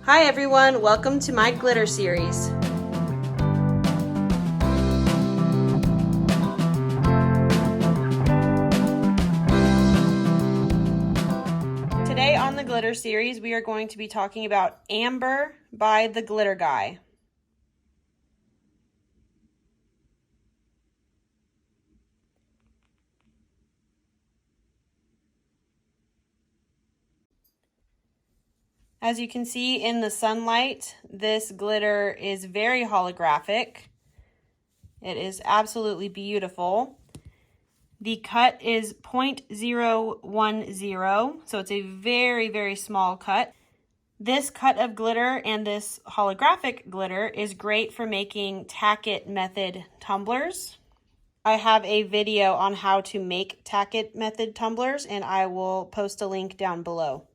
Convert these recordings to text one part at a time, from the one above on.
Hi everyone, welcome to my glitter series. Today on the glitter series, we are going to be talking about Amber by the Glitter Guy. As you can see in the sunlight, this glitter is very holographic. It is absolutely beautiful. The cut is 0.010, so it's a very, very small cut. This cut of glitter and this holographic glitter is great for making Tack-It method tumblers. I have a video on how to make Tack-It method tumblers, and I will post a link down below.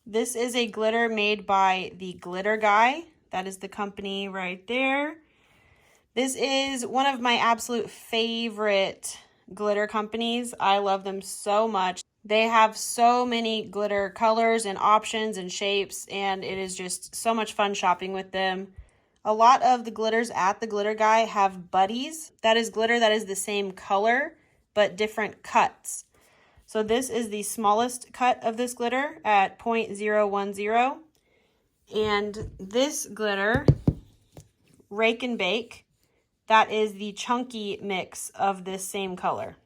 This is a glitter made by the Glitter Guy. That is the company right there. This is one of my absolute favorite glitter companies. I love them so much. They have so many glitter colors and options and shapes, and it is just so much fun shopping with them. A lot of the glitters at the Glitter Guy have buddies. That is glitter that is the same color, but different cuts. So this is the smallest cut of this glitter at 0.010. And this glitter, Rake and Bake, that is the chunky mix of this same color.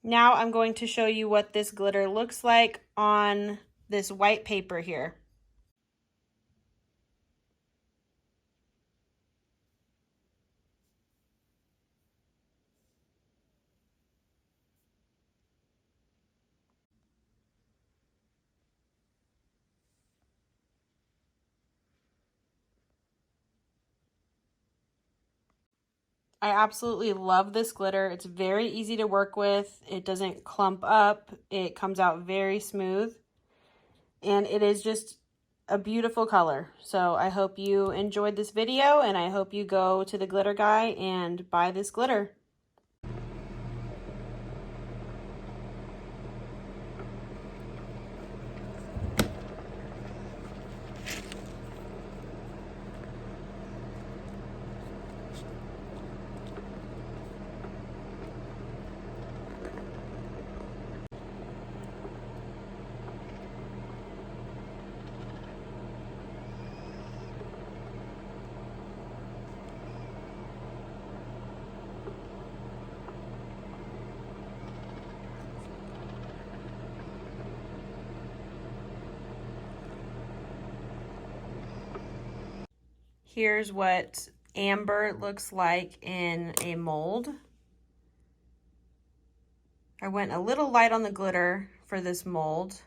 Now I'm going to show you what this glitter looks like on this white paper here. I absolutely love this glitter. It's very easy to work with. It doesn't clump up. It comes out very smooth. And it is just a beautiful color. So I hope you enjoyed this video, and I hope you go to the Glitter Guy and buy this glitter. Here's what amber looks like in a mold. I went a little light on the glitter for this mold.